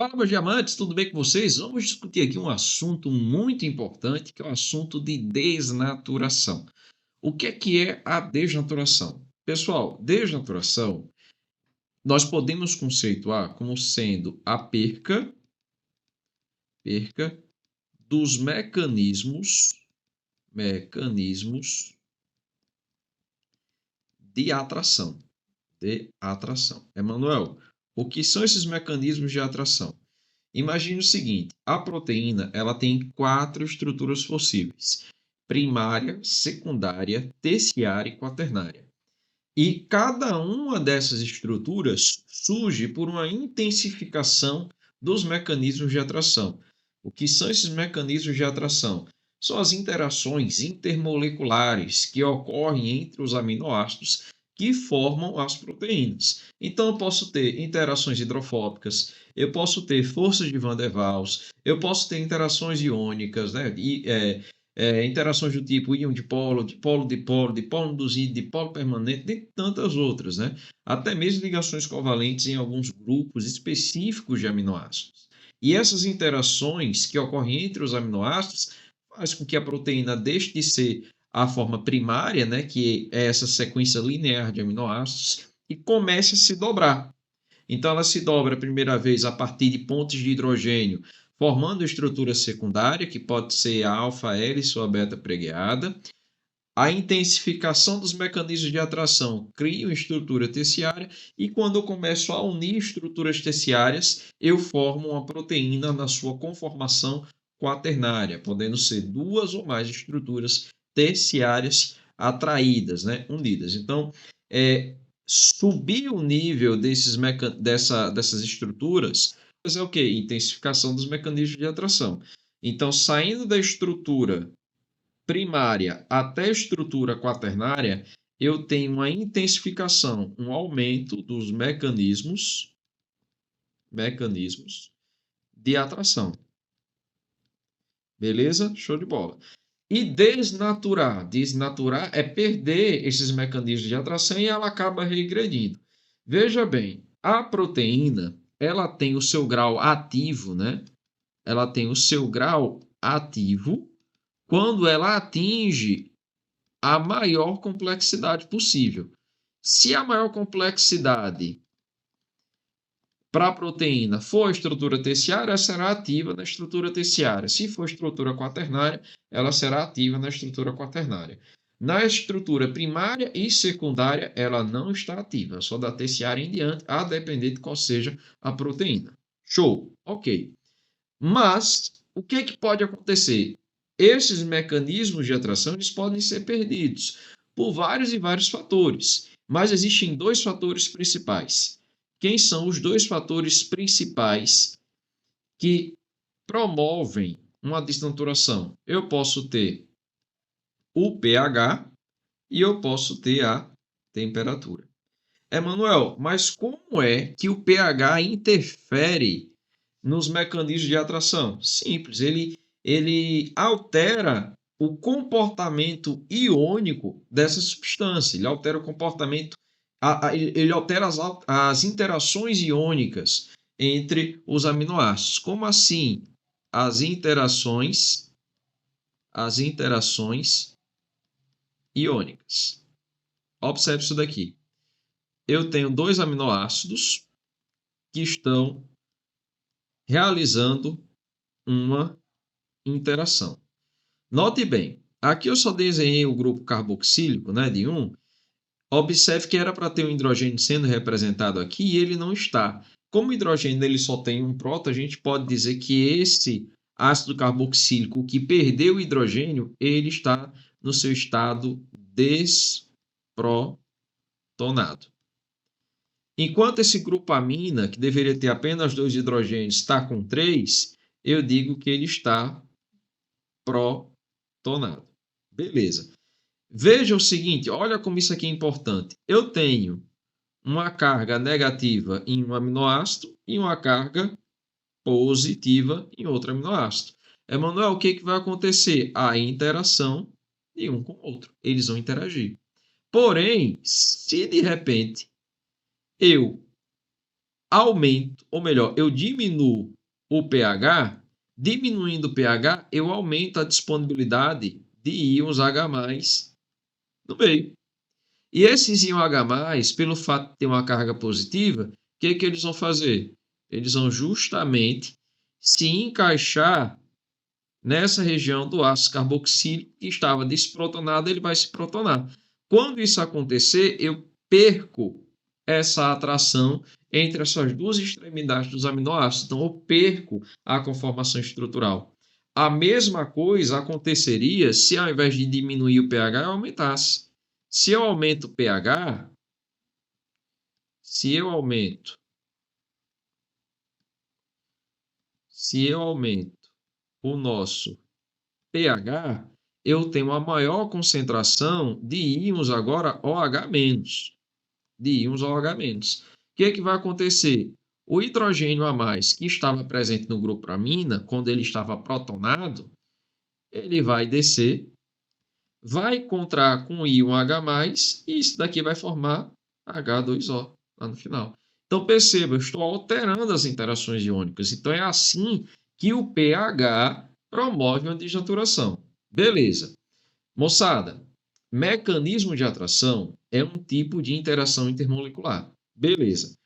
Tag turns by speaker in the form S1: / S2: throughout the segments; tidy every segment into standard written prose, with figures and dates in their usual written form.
S1: Fala, meus diamantes, tudo bem com vocês? Vamos discutir aqui um assunto muito importante, que é o assunto de desnaturação. O que é a desnaturação? Pessoal, desnaturação nós podemos conceituar como sendo a perca dos mecanismos de atração. Emanuel, o que são esses mecanismos de atração? Imagine o seguinte, a proteína ela tem 4 estruturas possíveis: primária, secundária, terciária e quaternária. E cada uma dessas estruturas surge por uma intensificação dos mecanismos de atração. O que são esses mecanismos de atração? São as interações intermoleculares que ocorrem entre os aminoácidos que formam as proteínas. Então, eu posso ter interações hidrofóbicas, eu posso ter forças de Van der Waals, eu posso ter interações iônicas, né? Interações do tipo íon dipolo, dipolo-dipolo, dipolo induzido, dipolo permanente, e tantas outras, né? Até mesmo ligações covalentes em alguns grupos específicos de aminoácidos. E essas interações que ocorrem entre os aminoácidos faz com que a proteína deixe de ser a forma primária, né, que é essa sequência linear de aminoácidos, e comece a se dobrar. Então, ela se dobra a primeira vez a partir de pontos de hidrogênio, formando estrutura secundária, que pode ser a alfa-hélice ou a beta-pregueada. A intensificação dos mecanismos de atração cria uma estrutura terciária e quando eu começo a unir estruturas terciárias, eu formo uma proteína na sua conformação quaternária, podendo ser 2 ou mais estruturas terciárias atraídas, né, unidas. Então, subir o nível dessas estruturas é o quê? Intensificação dos mecanismos de atração. Então, saindo da estrutura primária até a estrutura quaternária, eu tenho uma intensificação, um aumento dos mecanismos de atração. Beleza? Show de bola. E desnaturar é perder esses mecanismos de atração e ela acaba regredindo. Veja bem, a proteína, ela tem o seu grau ativo, né? Ela tem o seu grau ativo quando ela atinge a maior complexidade possível. Se a maior complexidade para a proteína for a estrutura terciária, ela será ativa na estrutura terciária. Se for estrutura quaternária, ela será ativa na estrutura quaternária. Na estrutura primária e secundária, ela não está ativa, só da terciária em diante, a depender de qual seja a proteína. Show, ok. Mas, o que pode acontecer? Esses mecanismos de atração eles podem ser perdidos por vários e vários fatores, mas existem 2 fatores principais. Quem são os 2 fatores principais que promovem uma desnaturação? Eu posso ter o pH e eu posso ter a temperatura. Emanuel, mas como é que o pH interfere nos mecanismos de atração? Simples, ele altera o comportamento iônico dessa substância, ele altera o comportamento, ele altera as interações iônicas entre os aminoácidos. Como assim? As interações iônicas. Observe isso daqui. Eu tenho 2 aminoácidos que estão realizando uma interação. Note bem, aqui eu só desenhei o grupo carboxílico, né, de 1. Observe que era para ter um hidrogênio sendo representado aqui e ele não está. Como o hidrogênio ele só tem um próton, a gente pode dizer que esse ácido carboxílico que perdeu o hidrogênio, ele está no seu estado desprotonado. Enquanto esse grupo amina, que deveria ter apenas 2 hidrogênios, está com 3, eu digo que ele está protonado. Beleza. Veja o seguinte, olha como isso aqui é importante. Eu tenho uma carga negativa em um aminoácido e uma carga positiva em outro aminoácido. Emanuel, o que vai acontecer? A interação de um com o outro. Eles vão interagir. Porém, se de repente eu aumento, ou melhor, eu diminuo o pH, diminuindo o pH, eu aumento a disponibilidade de íons H+ no meio. E esses íons H+, pelo fato de ter uma carga positiva, o que eles vão fazer? Eles vão justamente se encaixar nessa região do ácido carboxílico que estava desprotonado, ele vai se protonar. Quando isso acontecer, eu perco essa atração entre essas duas extremidades dos aminoácidos. Então, eu perco a conformação estrutural. A mesma coisa aconteceria se, ao invés de diminuir o pH, eu aumentasse. Se eu aumento o pH, se eu aumento o nosso pH, eu tenho uma maior concentração de íons agora OH-, de íons OH-. O que é que vai acontecer? O hidrogênio a mais que estava presente no grupo amina, quando ele estava protonado, ele vai descer, vai encontrar com o íon H+, e isso daqui vai formar H2O lá no final. Então, perceba, eu estou alterando as interações iônicas. Então, é assim que o pH promove uma desnaturação. Beleza. Moçada, mecanismo de atração é um tipo de interação intermolecular. Beleza.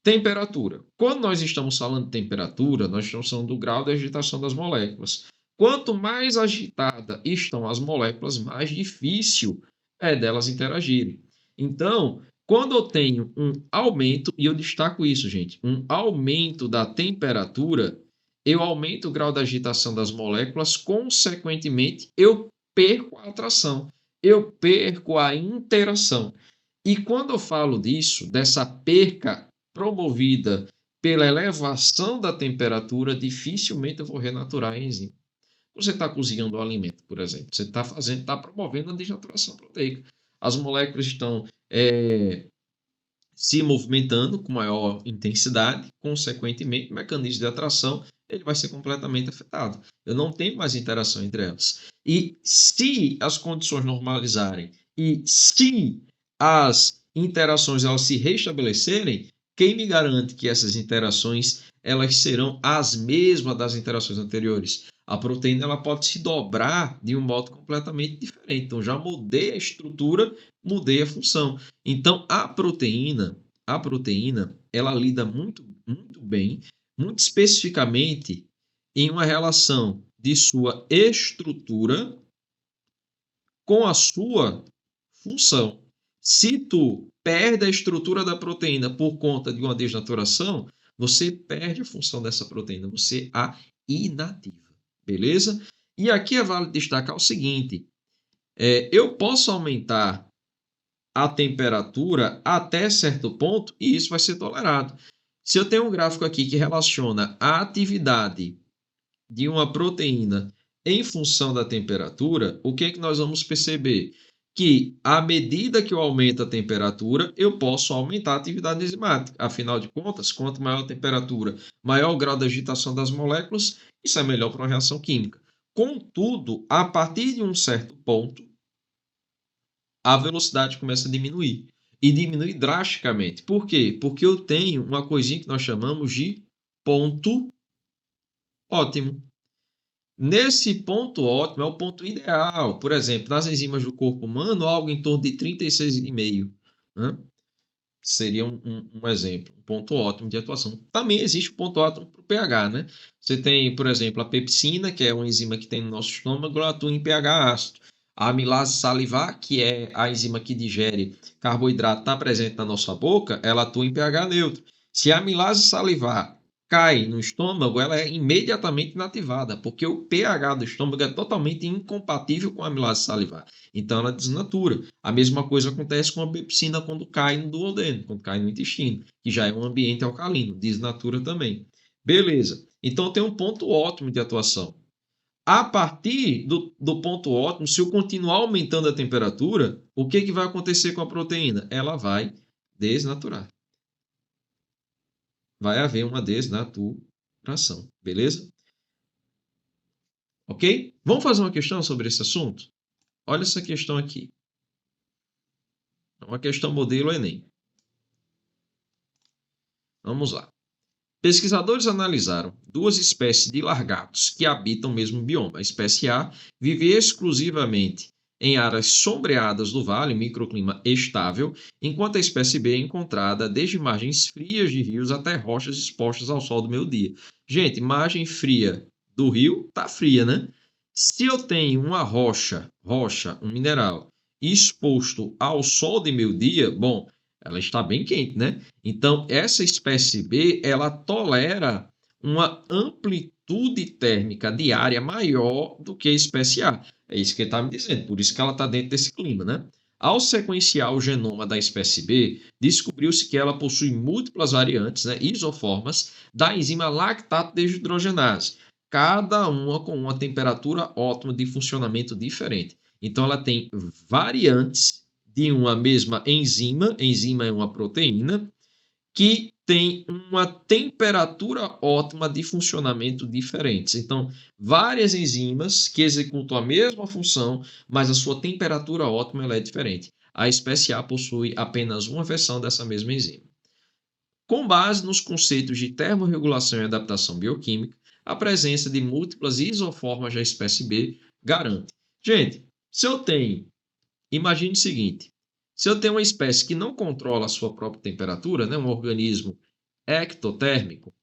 S1: Temperatura. Quando nós estamos falando de temperatura, nós estamos falando do grau de agitação das moléculas. Quanto mais agitada estão as moléculas, mais difícil é delas interagirem. Então, quando eu tenho um aumento, e eu destaco isso, gente, um aumento da temperatura, eu aumento o grau de agitação das moléculas, consequentemente, eu perco a atração, eu perco a interação. E quando eu falo disso, dessa perca promovida pela elevação da temperatura, dificilmente eu vou renaturar a enzima. Você está cozinhando o alimento, por exemplo, você está promovendo a desnaturação proteica. As moléculas estão se movimentando com maior intensidade, consequentemente, o mecanismo de atração ele vai ser completamente afetado. Eu não tenho mais interação entre elas. E se as condições normalizarem e se as interações elas se restabelecerem, quem me garante que essas interações elas serão as mesmas das interações anteriores? A proteína ela pode se dobrar de um modo completamente diferente. Então, já mudei a estrutura, mudei a função. Então, a proteína, ela lida muito bem, muito especificamente, em uma relação de sua estrutura com a sua função. Se tu perde a estrutura da proteína por conta de uma desnaturação, você perde a função dessa proteína, você a inativa, beleza? E aqui é válido destacar o seguinte, eu posso aumentar a temperatura até certo ponto e isso vai ser tolerado. Se eu tenho um gráfico aqui que relaciona a atividade de uma proteína em função da temperatura, o que é que nós vamos perceber? Que à medida que eu aumento a temperatura, eu posso aumentar a atividade enzimática. Afinal de contas, quanto maior a temperatura, maior o grau de agitação das moléculas, isso é melhor para uma reação química. Contudo, a partir de um certo ponto, a velocidade começa a diminuir. E diminui drasticamente. Por quê? Porque eu tenho uma coisinha que nós chamamos de ponto ótimo. Nesse ponto ótimo é o ponto ideal. Por exemplo, nas enzimas do corpo humano, algo em torno de 36,5, né? Seria um exemplo, um ponto ótimo de atuação. Também existe o ponto ótimo para o pH, né? Você tem, por exemplo, a pepsina, que é uma enzima que tem no nosso estômago, ela atua em pH ácido. A amilase salivar, que é a enzima que digere carboidrato, está presente na nossa boca, ela atua em pH neutro. Se a amilase salivar cai no estômago, ela é imediatamente inativada, porque o pH do estômago é totalmente incompatível com a amilase salivar. Então, ela desnatura. A mesma coisa acontece com a pepsina quando cai no duodeno, quando cai no intestino, que já é um ambiente alcalino, desnatura também. Beleza. Então, tem um ponto ótimo de atuação. A partir do ponto ótimo, se eu continuar aumentando a temperatura, o que vai acontecer com a proteína? Ela vai desnaturar. Vai haver uma desnaturação, beleza? Ok? Vamos fazer uma questão sobre esse assunto? Olha essa questão aqui. É uma questão modelo Enem. Vamos lá. Pesquisadores analisaram duas espécies de lagartos que habitam o mesmo bioma. A espécie A vive exclusivamente em áreas sombreadas do vale, microclima estável, enquanto a espécie B é encontrada desde margens frias de rios até rochas expostas ao sol do meio-dia. Gente, margem fria do rio tá fria, né? Se eu tenho uma rocha, um mineral, exposto ao sol de meio-dia, bom, ela está bem quente, né? Então, essa espécie B, ela tolera uma amplitude térmica diária maior do que a espécie A. É isso que ele está me dizendo, por isso que ela está dentro desse clima, né? Ao sequenciar o genoma da espécie B, descobriu-se que ela possui múltiplas variantes, né, isoformas, da enzima lactato deshidrogenase, cada uma com uma temperatura ótima de funcionamento diferente. Então, ela tem variantes de uma mesma enzima é uma proteína, que tem uma temperatura ótima de funcionamento diferentes. Então, várias enzimas que executam a mesma função, mas a sua temperatura ótima ela é diferente. A espécie A possui apenas uma versão dessa mesma enzima. Com base nos conceitos de termorregulação e adaptação bioquímica, a presença de múltiplas isoformas da espécie B garante. Gente, se eu tenho, imagine o seguinte, se eu tenho uma espécie que não controla a sua própria temperatura, né, um organismo ectotérmico,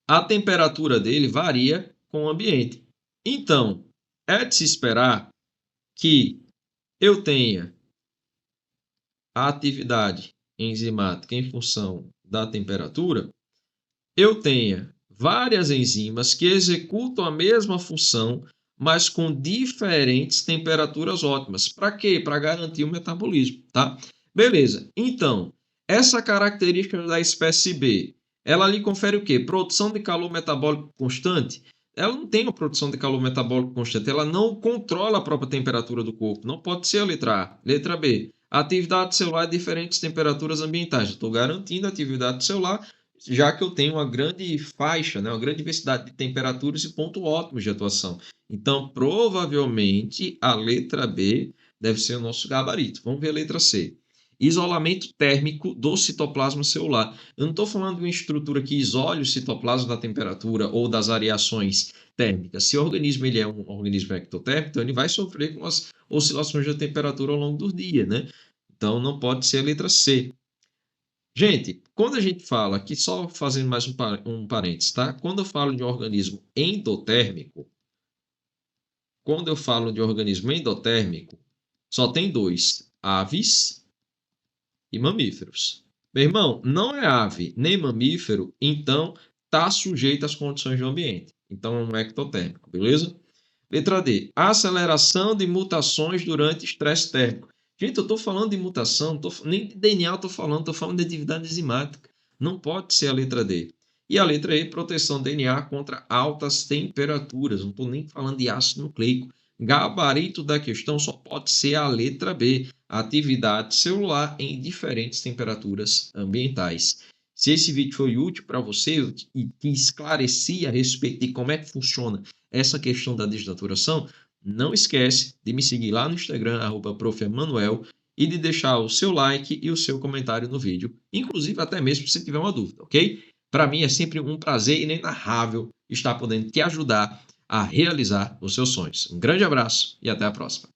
S1: a temperatura dele varia com o ambiente. Então, é de se esperar que eu tenha a atividade enzimática em função da temperatura, eu tenha várias enzimas que executam a mesma função, mas com diferentes temperaturas ótimas. Para quê? Para garantir o metabolismo, tá? Beleza. Então, essa característica da espécie B, ela lhe confere o quê? Produção de calor metabólico constante. Ela não tem uma produção de calor metabólico constante, ela não controla a própria temperatura do corpo. Não pode ser a letra A. Letra B, atividade celular a diferentes temperaturas ambientais. Estou garantindo a atividade celular, já que eu tenho uma grande faixa, né, uma grande diversidade de temperaturas e ponto ótimo de atuação. Então, provavelmente, a letra B deve ser o nosso gabarito. Vamos ver a letra C. Isolamento térmico do citoplasma celular. Eu não estou falando de uma estrutura que isole o citoplasma da temperatura ou das variações térmicas. Se o organismo ele é um organismo ectotérmico, então ele vai sofrer com as oscilações da temperatura ao longo do dia, né? Então, não pode ser a letra C. Gente, quando a gente fala, aqui só fazendo mais um parênteses, tá? Quando eu falo de organismo endotérmico, só tem dois, aves e mamíferos. Meu irmão, não é ave nem mamífero, então está sujeito às condições do ambiente. Então é um ectotérmico, beleza? Letra D, aceleração de mutações durante estresse térmico. Gente, eu estou falando de mutação, nem de DNA estou falando de atividade enzimática. Não pode ser a letra D. E a letra E, proteção do DNA contra altas temperaturas. Não estou nem falando de ácido nucleico. Gabarito da questão só pode ser a letra B, atividade celular em diferentes temperaturas ambientais. Se esse vídeo foi útil para você e te esclarecia a respeito de como é que funciona essa questão da desnaturação, não esquece de me seguir lá no Instagram, @profemanuel, e de deixar o seu like e o seu comentário no vídeo, inclusive até mesmo se tiver uma dúvida, ok? Para mim é sempre um prazer inenarrável estar podendo te ajudar a realizar os seus sonhos. Um grande abraço e até a próxima.